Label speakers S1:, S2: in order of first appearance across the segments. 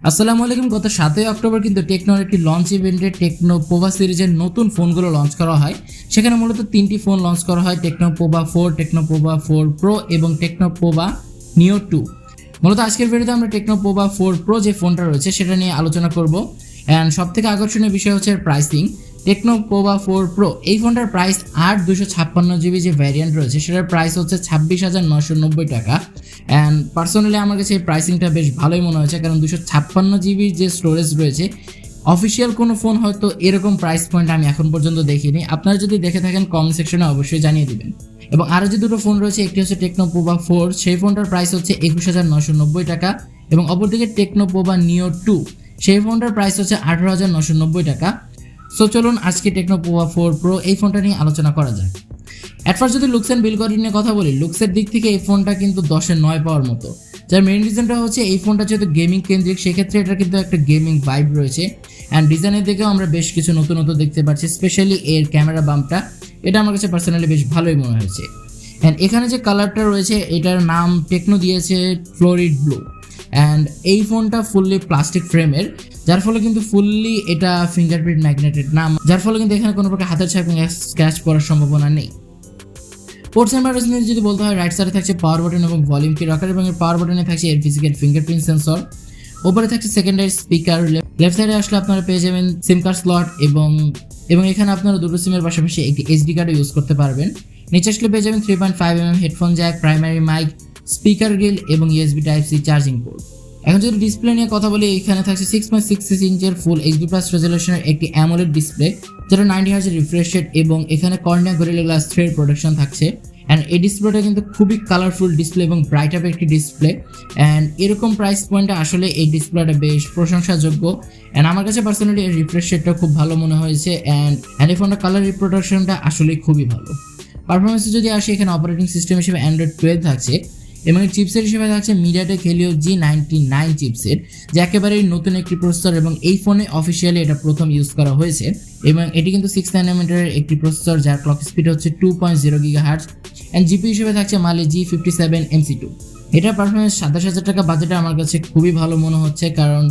S1: আসসালামু আলাইকুম। গত 7ই অক্টোবর কিন্তু টেকনোর একটি লঞ্চ ইভেন্টে টেকনো পোভা সিরিজের নতুন ফোনগুলো লঞ্চ করা হয়। সেখানে মূলত 3টি ফোন লঞ্চ করা হয়, techno Pova 4, techno Pova 4 pro এবং টেকনো পোভা নিও 2। মূলত আজকের ভিডিওতে আমরা টেকনো পোভা 4 প্রো যে ফোনটা রয়েছে সেটা নিয়ে আলোচনা করব। অ্যান্ড সবথেকে আকর্ষণীয় বিষয় হচ্ছে প্রাইসিং। টেকনো পোভা 4 প্রো এই ফোনটার প্রাইস 256GB যে ভ্যারিয়েন্ট রয়েছে সেটার প্রাইস হচ্ছে 26,990 টাকা। অ্যান্ড পার্সোনালি আমার কাছে এই প্রাইসিংটা বেশ ভালোই মনে হয়েছে, কারণ 256GB যে স্টোরেজ রয়েছে অফিসিয়াল কোনো ফোন হয়তো এরকম প্রাইস পয়েন্ট আমি এখন পর্যন্ত দেখিনি। আপনারা যদি দেখে থাকেন কমেন্ট সেকশনে অবশ্যই জানিয়ে দিবেন। এবং আরও যে দুটো ফোন রয়েছে, একটি হচ্ছে টেকনো পোভা 4, সেই ফোনটার প্রাইস হচ্ছে 21,990 টাকা, এবং অপরদিকে টেকনো পোভা নিও 2, সেই ফোনটার প্রাইস হচ্ছে 18,990 টাকা। সো চলুন আজকে টেকনো পোভা 4 প্রো এই ফোনটা নিয়ে আলোচনা করা যায়। অ্যাট ফার্স্ট যদি লুকস অ্যান্ড বিল্ড কোয়ালিটি নিয়ে কথা বলি, লুকসের দিক থেকে এই ফোনটা কিন্তু 10-এ 9 পাওয়ার মতো। যার মেইন রিজনটা হচ্ছে এই ফোনটা যেহেতু গেমিং কেন্দ্রিক, সেক্ষেত্রে এটা কিন্তু একটা গেমিং ভাইব রয়েছে। অ্যান্ড ডিজাইনের দিকেও আমরা বেশ কিছু নতুনত্ব দেখতে পাচ্ছি, স্পেশালি এর ক্যামেরা বাম্পটা, এটা আমার কাছে পার্সোনালি বেশ ভালোই মনে হয়েছে। অ্যান্ড এখানে যে কালারটা রয়েছে এটার নাম টেকনো দিয়েছে ফ্লোরিড ব্লু। অ্যান্ড এই ফোনটা ফুললি প্লাস্টিক ফ্রেমের, যার ফলে কিন্তু ফুললি এটা ফিঙ্গারপ্রিন্ট ম্যাগনেটেড না, যার ফলে কিন্তু এখানে কোনো প্রকার হাতের ছাপ স্ক্র্যাচ পড়ার সম্ভাবনা নেই। পোর্টস অ্যান্ড বাটনস নিয়ে যদি বলতে হয়, রাইট সাইডে থাকছে পাওয়ার বাটন এবং ভলিউম কি রকার, এবং এর পাওয়ার বাটনে থাকছে এর ফিজিক্যাল ফিঙ্গারপ্রিন্ট সেন্সর। ওপরে থাকছে সেকেন্ডারি স্পিকার। লেফট সাইডে আসলে আপনারা পেয়ে যাবেন সিম কার্ড স্লট, এবং এখানে আপনারা দুটো সিমের পাশাপাশি একটি এসডি কার্ডও ইউজ করতে পারবেন। নিচে আসলে পেয়ে যাবেন 3.5mm headphone jack, primary mic, speaker grille এবং USB type C charging port. এখন যদি ডিসপ্লে নিয়ে কথা বলি, এখানে থাকছে 6.66 ইঞ্চের ফুল এইচডি প্লাস রেজলিউশনের একটি অ্যামোলেড ডিসপ্লে, যেটা 90 হার্জ রিফ্রেশ রেট, এবং এখানে কর্নিয়া গরিলা গ্লাস 3 এর প্রোটেকশন থাকছে। অ্যান্ড এই ডিসপ্লেটা কিন্তু খুবই কালারফুল ডিসপ্লে এবং ব্রাইট আপ একটি ডিসপ্লে। অ্যান্ড এরকম প্রাইস পয়েন্টে আসলে এই ডিসপ্লেটা বেশ প্রশংসাযোগ্য। অ্যান্ড আমার কাছে পার্সোনালি এর রিফ্রেশ রেটটা খুব ভালো মনে হয়েছে। অ্যান্ড এই ফোনটা কালার রিপ্রোডাকশনটা আসলে খুবই ভালো। পারফরমেন্সে যদি আসি, এখানে অপারেটিং সিস্টেম হিসেবে অ্যান্ড্রয়েড 12 থাকছে, এবং চিপসেট হিসেবে থাকছে মিডিয়াটেক হেলিও G99 চিপসেট, যে একেবারেই নতুন একটি প্রসেসর, এবং এই ফোনে অফিসিয়ালি এটা প্রথম ইউজ করা হয়েছে। এবং এটি কিন্তু 6 ন্যানোমিটারের একটি প্রসেসর, যার ক্লক স্পিড হচ্ছে 2.0 GHz। অ্যান্ড জিপি হিসেবে থাকছে মালে G57 MC2। এটার পারফরমেন্স 27,000 টাকা বাজেটে আমার কাছে খুবই ভালো মনে হচ্ছে, কারণ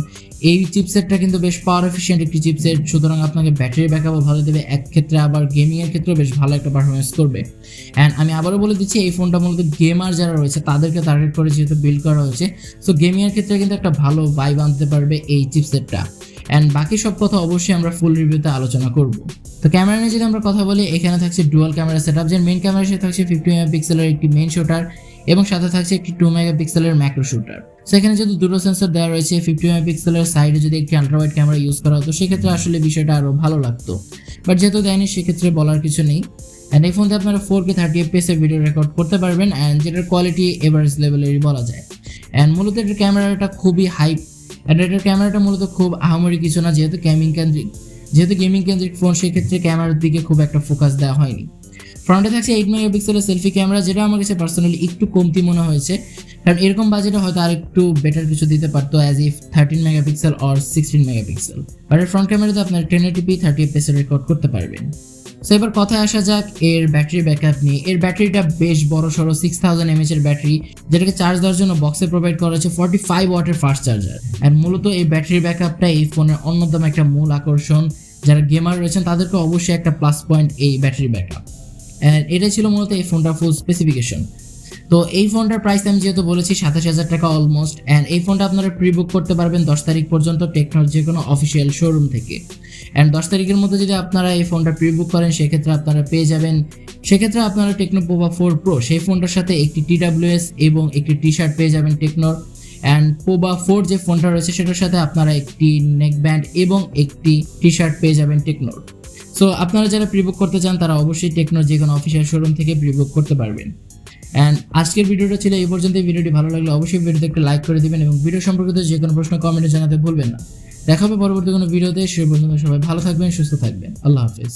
S1: এই চিপসেটটা কিন্তু বেশ পাওয়ার এফিশিয়েন্ট একটি চিপসেট, সুতরাং আপনাকে ব্যাটারি ব্যাকআপও ভালো দেবে এক ক্ষেত্রে, আবার গেমিংয়ের ক্ষেত্রেও বেশ ভালো একটা পারফরমেন্স করবে। অ্যান্ড আমি আবারও বলে দিচ্ছি, এই ফোনটা মূলত গেমার যারা রয়েছে তাদেরকে টার্গেট করে যেহেতু বিল্ড করা হয়েছে, সো গেমিংয়ের ক্ষেত্রে কিন্তু একটা ভালো ভাইব আনতে পারবে এই চিপসেটটা। অ্যান্ড বাকি সব কথা অবশ্যই আমরা ফুল রিভিউতে আলোচনা করব। তো ক্যামেরা নিয়ে যদি আমরা কথা বলি, এখানে থাকছে ডুয়াল ক্যামেরা সেটআপ, যার মেইন ক্যামেরা সাথে থাকছে 50 মেগাপিক্সেলের একটি মেইন শুটার, এবং সাথে থাকছে একটি 2 মেগাপিক্সেলের ম্যাক্রো শুটার। সো এখানে যদি দুটো সেন্সর দেওয়া রয়েছে, 50 মেগাপিক্সেলের সাইডে যদি একটি আলট্রাওয়াইড ক্যামেরা ইউজ করা হতো সেক্ষেত্রে আসলে বিষয়টা আরও ভালো লাগতো, বাট যেহেতু দেয়নি সেক্ষেত্রে বলার কিছু নেই। অ্যান্ড এই ফোনতে আপনারা 4K 30fps এর ভিডিও রেকর্ড করতে পারবেন, অ্যান্ড যেটার কোয়ালিটি এভারেজ লেভেলেরই বলা যায়। অ্যান্ড মূলত এটার ক্যামেরাটা খুবই হাইপ, অ্যান্ড এটার ক্যামেরাটা মূলত খুব আহামরি কিছু না, যেহেতু গেমিং কেন্দ্রিক ফোন, সেক্ষেত্রে ক্যামেরার দিকে খুব একটা ফোকাস দেওয়া হয়নি। ফ্রন্টে থাকছে 8 মেগাপিক্সেলের সেলফি ক্যামেরা, যেটা আমার কাছে পার্সোনালি একটু কমতি মনে হয়েছে, কারণ এরকম বাজেটে হয়তো আর একটু বেটার কিছু দিতে পারতো, as if 13 megapixel or 16 megapixel. But এর ফ্রন্ট ক্যামেরাতে আপনার 1080p 30fps রেকর্ড করতে পারবেন। সো এবার কথায় আসা যাক এর ব্যাটারি ব্যাকআপ নিয়ে। এর ব্যাটারিটা বেশ বড় সড়ো 6000 mAh এর ব্যাটারি, যেটাকে চার্জ দেওয়ার জন্য বক্সে প্রোভাইড করা হয়েছে 45 ওয়াটের ফাস্ট চার্জার। অ্যান্ড মূলত এই ব্যাটারি ব্যাকআপটা এই ফোনের অন্যতম একটা মূল আকর্ষণ। যারা গেমার রয়েছেন তাদেরকে অবশ্যই একটা প্লাস পয়েন্ট এই ব্যাটারি ব্যাকআপ। অ্যান্ড এটাই ছিল মূলত এই ফোনটার ফুল স্পেসিফিকেশন। তো এই ফোনটার প্রাইস আমি যেহেতু বলেছি 27,000 টাকা অলমোস্ট। অ্যান্ড এই ফোনটা আপনারা প্রি বুক করতে পারবেন 10 তারিখ পর্যন্ত টেকনোর যে কোনো অফিসিয়াল শোরুম থেকে। অ্যান্ড 10 তারিখের মধ্যে যদি আপনারা এই ফোনটা প্রি বুক করেন সেক্ষেত্রে আপনারা পেয়ে যাবেন, আপনারা টেকনো পোভা 4 প্রো সেই ফোনটার সাথে একটি TWS এবং একটি টি শার্ট পেয়ে যাবেন টেকনোর। অ্যান্ড পোভা 4 যে ফোনটা রয়েছে সেটার সাথে আপনারা একটি নেক ব্যান্ড এবং একটি টি শার্ট পেয়ে যাবেন টেকনোর। সো আপনারা যারা প্রি বুক করতে চান তারা অবশ্যই টেকনোর যে কোনো অফিসিয়াল শোরুম থেকে প্রি বুক করতে পারবেন। অ্যান্ড আজকের ভিডিওটা ছিল এই পর্যন্ত। ভিডিওটি ভালো লাগলে অবশ্যই ভিডিওতে একটা লাইক করে দিবেন, এবং ভিডিও সম্পর্কিত যে কোনো প্রশ্ন কমেন্টে জানাতে ভুলবেন না। দেখা হবে পরবর্তী কোনো ভিডিওতে। সে পর্যন্ত সবাই ভালো থাকবেন, সুস্থ থাকবেন। আল্লাহ হাফেজ।